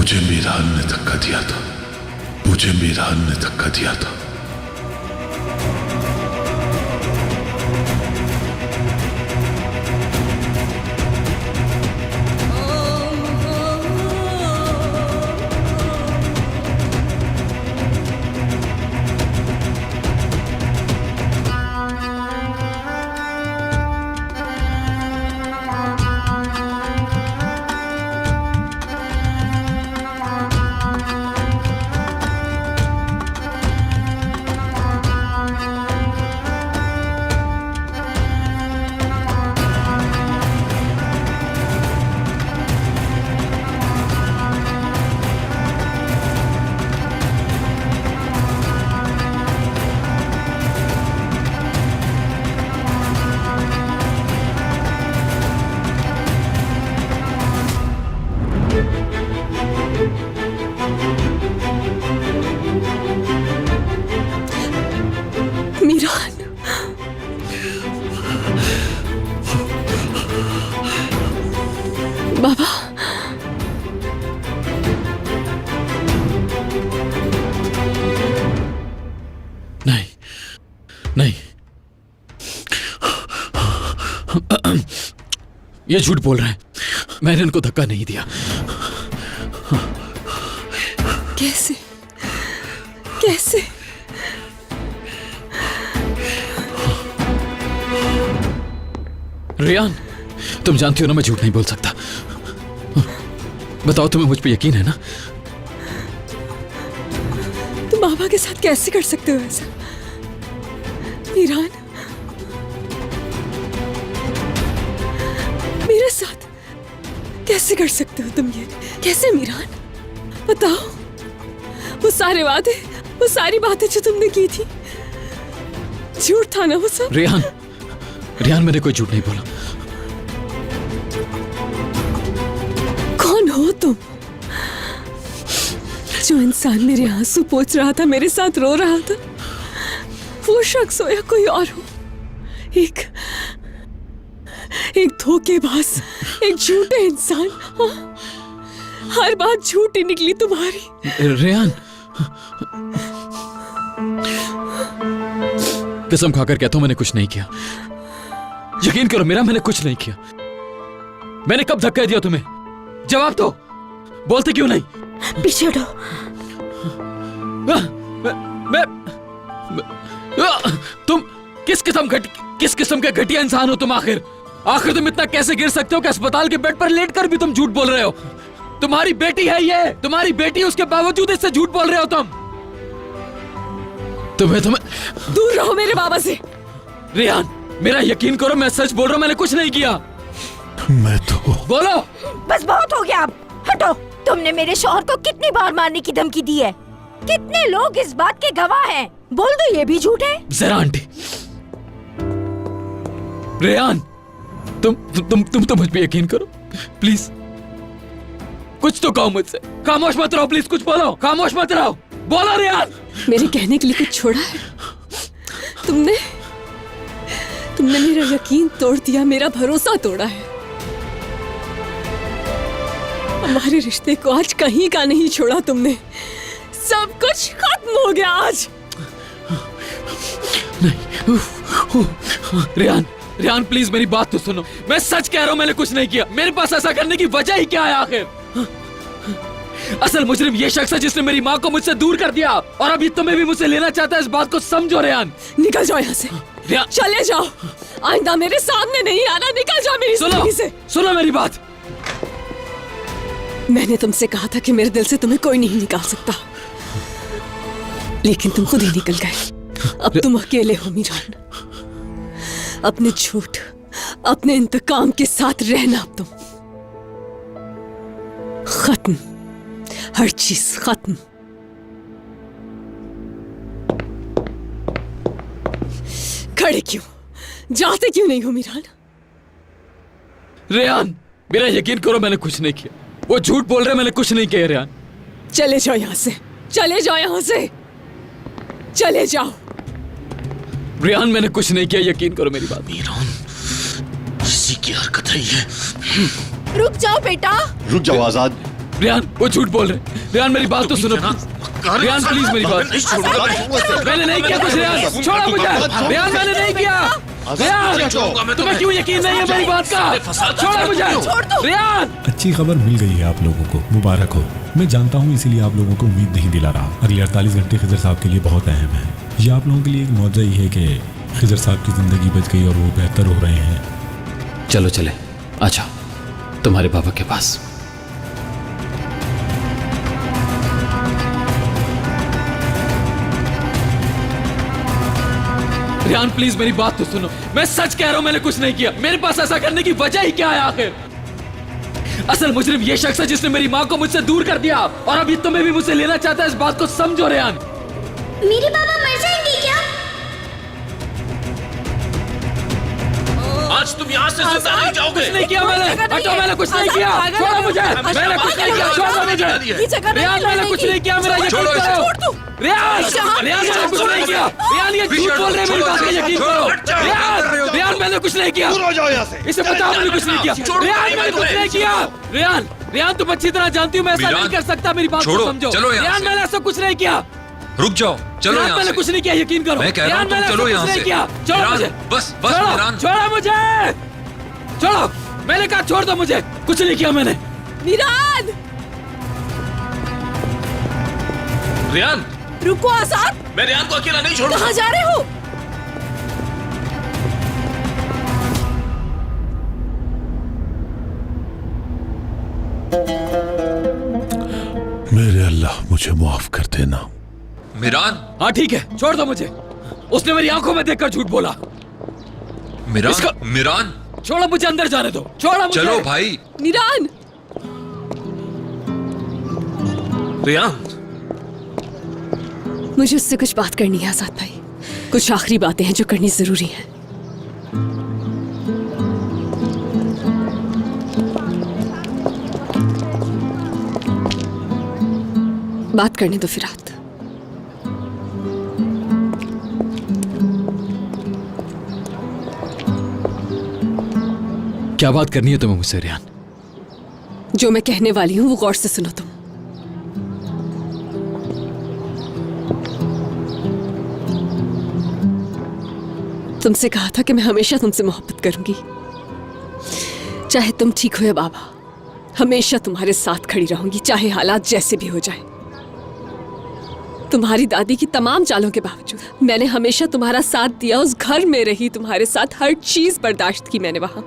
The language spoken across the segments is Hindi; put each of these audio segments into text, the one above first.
मुझे मीरान ने धक्का दिया था, मुझे मीरान ने धक्का दिया था। मीरान, बाबा, नहीं नहीं, ये झूठ बोल रहे हैं। मैंने उनको धक्का नहीं दिया। कैसे कैसे? रियान, तुम जानती हो ना मैं झूठ नहीं बोल सकता। बताओ, तुम्हें मुझ पे यकीन है ना? तुम बाबा के साथ कैसे कर सकते हो ऐसा? मीरान, मेरे साथ कैसे कर सकते हो तुम ये? कैसे मीरान? बताओ, वो सारे वादे, वो सारी बातें जो तुमने की थी, झूठ था ना वो सब? रियान, रियान, मैंने कोई झूठ नहीं बोला। कौन हो तुम? जो इंसान मेरे आंसू पोंछ रहा था, मेरे साथ रो रहा था, वो शख्स हो या कोई और हो? एक धोखेबाज, एक झूठे इंसान। हाँ? हर बात झूठी निकली तुम्हारी। रियान, कसम खाकर कहता हूं मैंने कुछ नहीं किया। यकीन करो मेरा, मैंने कुछ नहीं किया। मैंने कब धक्का दिया तुम्हें? जवाब दो। बोलते क्यों नहीं? पीछे हटो। तुम किस किस्म के घटिया इंसान हो तुम? आखिर तुम इतना कैसे गिर सकते हो कि अस्पताल के बेड पर लेटकर भी तुम झूठ बोल रहे हो? तुम्हारी बेटी है ये, तुम्हारी बेटी, उसके बावजूद इससे झूठ बोल रहे हो तुम। तुम्हें दूर रहो मेरे बाबा से। रियान, मेरा यकीन करो, मैं सच बोल रहा हूं, मैंने कुछ नहीं किया। मैं तो बोलो। बस बहुत हो गया, अब हटो। तुमने मेरे शौहर को कितनी बार मारने की धमकी दी है? कितने लोग इस बात के गवाह हैं? बोल दो ये भी झूठ है। जरा आंटी, रेहान, तुम तो मुझ पे यकीन करो प्लीज। कुछ तो कहो मुझसे। खामोश मत रहो प्लीज, कुछ बोलो। खामोश मत रहो, बोलो रेहान। मेरे कहने के लिए कुछ छोड़ा है? तुमने मेरा यकीन तोड़ दिया, मेरा भरोसा तोड़ा है। हमारे रिश्ते को आज कहीं का नहीं छोड़ा तुमने। सब कुछ खत्म हो गया आज। नहीं, रेहान प्लीज मेरी बात तो सुनो। मैं सच कह रहा हूं, मैंने कुछ नहीं किया। मेरे पास ऐसा करने की वजह ही क्या है आखिर? असल मुजरिम ये शख्स है जिसने मेरी माँ को मुझसे दूर कर दिया, और अभी तुम्हें भी मुझसे लेना चाहता है। इस बात को समझो रेहान। निकल जाओ यहाँ से, चले जाओ। आइंदा मेरे सामने नहीं आना। निकल जाओ मेरी जिंदगी से। सुनो मेरी बात। मैंने तुमसे कहा था कि मेरे दिल से तुम्हें कोई नहीं निकाल सकता, लेकिन तुम खुद ही निकल गए। अब तुम अकेले हो मीरान। अपने झूठ, अपने इंतकाम के साथ रहना। अब तुम खत्म, हर चीज खत्म। खड़े क्यों, जाते क्यों नहीं हो मीरान? रेहान, मेरा यकीन करो, मैंने कुछ नहीं किया। वो झूठ बोल रहे, मैंने कुछ नहीं किया। रेहान, चले जाओ यहाँ से, चले जाओ यहाँ से, चले जाओ। रेहान, मैंने कुछ नहीं किया, यकीन करो मेरी बात। मीरान, इसी की हरकत है ये। रुक जाओ बेटा। रुक जाओ आजाद। रियान वो झूठ बोल रहे। रियान मेरी बात तो सुनो। रियान प्लीज मेरी बात। मैंने नहीं किया कुछ रियान, छोड़ो मुझे। रियान मैंने नहीं किया। रियान तुम्हें क्यों यकीन नहीं है मेरी बात का? छोड़ो मुझे रियान। अच्छी खबर मिल गई है आप लोगों को, मुबारक हो। मैं जानता हूँ इसीलिए आप लोगों को उम्मीद नहीं दिला रहा। अगले 48 घंटे खिजर साहब के लिए बहुत अहम है। ये आप लोगों के लिए एक मौजा ही है कि खिजर साहब की जिंदगी बच गई और वो बेहतर हो रहे हैं। चलो चले, अच्छा तुम्हारे पापा के पास। रियान प्लीज मेरी बात तो सुनो। मैं सच कह रहा हूं, मैंने कुछ नहीं किया। मेरे पास ऐसा करने की वजह ही क्या है आखिर? असल मुजरिम ये शख्स है जिसने मेरी माँ को मुझसे दूर कर दिया और अभी तुम्हें भी मुझसे लेना चाहता है। इस बात को समझो रियान। मेरे पापा मर जाएंगे क्या? आज तुम यहाँ से जिंदा नहीं जाओगे। कुछ नहीं किया मैंने। हटो, मैंने कुछ नहीं किया। छोड़ो मुझे। मैंने कुछ नहीं किया। छोड़ो मुझे। रियान मैंने कुछ नहीं किया। मेरा यकीन करो। रियान मैंने कुछ नहीं किया। रियान ये झूठ बोल रहे हैं, मेरी बात का यकीन करो। रियान मैंने कुछ नहीं किया। इसे पता मैंने कुछ नहीं किया। रियान मैंने कुछ नहीं किया। रियान तुम अच्छी तरह जानती हूँ मैं ऐसा नहीं कर सकता। मेरी बात को समझो। रियान मैंने ऐसा कुछ नहीं किया। रुक जाओ, चलो यहाँ मैंने से। कुछ नहीं किया, यकीन करो। मैं कह रहा हूँ तुम चलो यहाँ से। छोड़ो मुझे। बस मीरान। छोड़ो मुझे। छोड़ो, मैंने कहा छोड़ दो मुझे। कुछ नहीं किया मैंने। मीरान रियान, रुको। आजाद, मैं रियान को अकेला नहीं छोड़ूंगा। कहाँ जा रहे हो? मेरे अल्लाह मुझे माफ कर देना। मीरान। हाँ ठीक है, छोड़ दो मुझे। उसने मेरी आंखों में देखकर झूठ बोला। मीरान छोड़ो मुझे, अंदर जाने दो। छोड़ो मुझे। चलो भाई। मीरान रियान, मुझे उससे कुछ बात करनी है आजाद भाई। कुछ आखिरी बातें हैं जो करनी जरूरी हैं। बात करने दो फिरात। क्या बात करनी है तुम्हें मुझसे रियान? जो मैं कहने वाली हूं वो गौर से सुनो तुम। तुमसे कहा था कि मैं हमेशा तुमसे मोहब्बत करूंगी, चाहे तुम ठीक हो या बाबा। हमेशा तुम्हारे साथ खड़ी रहूंगी, चाहे हालात जैसे भी हो जाए। तुम्हारी दादी की तमाम चालों के बावजूद मैंने हमेशा तुम्हारा साथ दिया। उस घर में रही, तुम्हारे साथ हर चीज बर्दाश्त की मैंने वहां।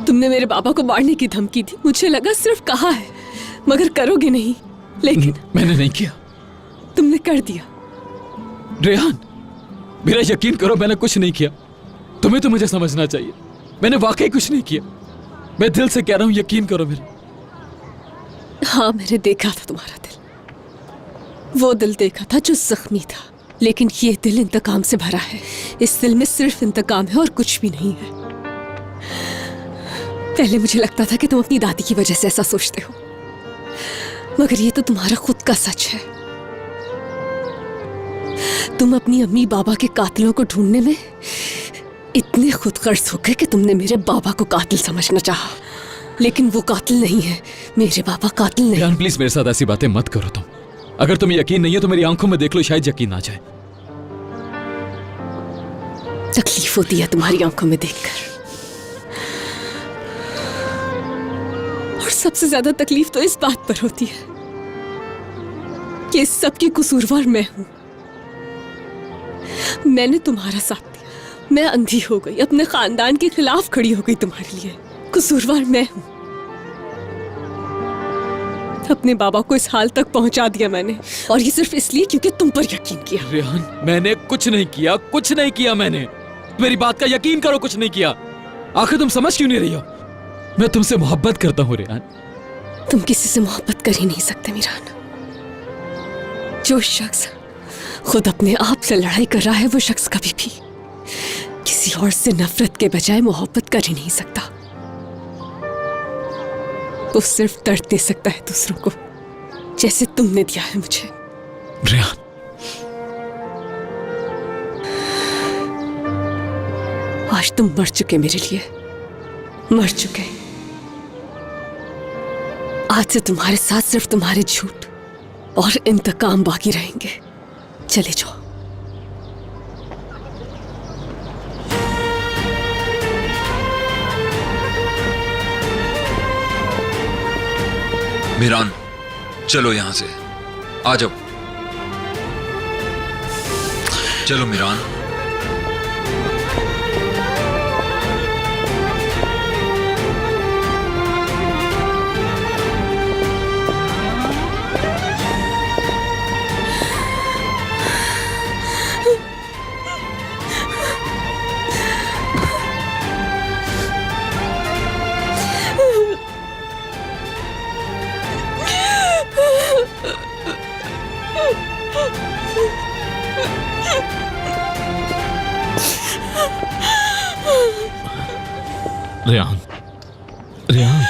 तुमने मेरे बाबा को मारने की धमकी दी। मुझे लगा सिर्फ कहा है मगर करोगे नहीं, लेकिन मैंने नहीं किया। तुमने कर दिया। रेहान मेरा यकीन करो, मैंने कुछ नहीं किया। तुम्हें तो मुझे समझना चाहिए, मैंने वाकई कुछ नहीं किया। मैं दिल से कह रहा हूं, यकीन करो मेरा। हाँ, मैंने देखा था तुम्हारा दिल। वो दिल देखा था जो जख्मी था, लेकिन ये दिल इंतकाम से भरा है। इस दिल में सिर्फ इंतकाम है और कुछ भी नहीं है। पहले मुझे लगता था कि तुम अपनी दादी की वजह से ऐसा सोचते हो, मगर ये तो तुम्हारा खुद का सच है। तुम अपनी अम्मी बाबा के कातिलों को ढूंढने में इतने खुदगर्ज हो गए कि तुमने मेरे बाबा को कातिल समझना चाहा, लेकिन वो कातिल नहीं है। मेरे बाबा कातिल नहीं। रेहान प्लीज मेरे साथ ऐसी बातें मत करो तुम। अगर तुम्हें यकीन नहीं है तो मेरी आंखों में देख लो, शायद यकीन आ जाए। तकलीफ होती है तुम्हारी आंखों में देखकर, और सबसे ज्यादा तकलीफ तो इस बात पर होती है कि इस सब की कसूरवार मैं हूं। मैंने तुम्हारा साथ दिया, मैं अंधी हो गई, अपने खानदान के खिलाफ खड़ी हो गई तुम्हारे लिए। कसूरवार मैं हूं। अपने बाबा को इस हाल तक पहुंचा दिया मैंने, और ये सिर्फ इसलिए क्योंकि तुम पर यकीन किया। रेहान मैंने कुछ नहीं किया, कुछ नहीं किया मैंने। मेरी बात का यकीन करो, कुछ नहीं किया। आखिर तुम समझ क्यों नहीं रही हो? मैं तुमसे मोहब्बत करता हूँ रेहान। तुम किसी से मोहब्बत कर ही नहीं सकते मीरान। जो शख्स खुद अपने आप से लड़ाई कर रहा है, वो शख्स कभी भी किसी और से नफरत के बजाय मोहब्बत कर ही नहीं सकता। वो सिर्फ दर्द दे सकता है दूसरों को, जैसे तुमने दिया है मुझे। रेहान आज तुम मर चुके मेरे लिए, मर चुके। आज से तुम्हारे साथ सिर्फ तुम्हारे झूठ और इंतकाम बाकी रहेंगे। चले जाओ। मीरान, चलो यहाँ से, आ जाओ। चलो मीरान। रेहान, रेहान।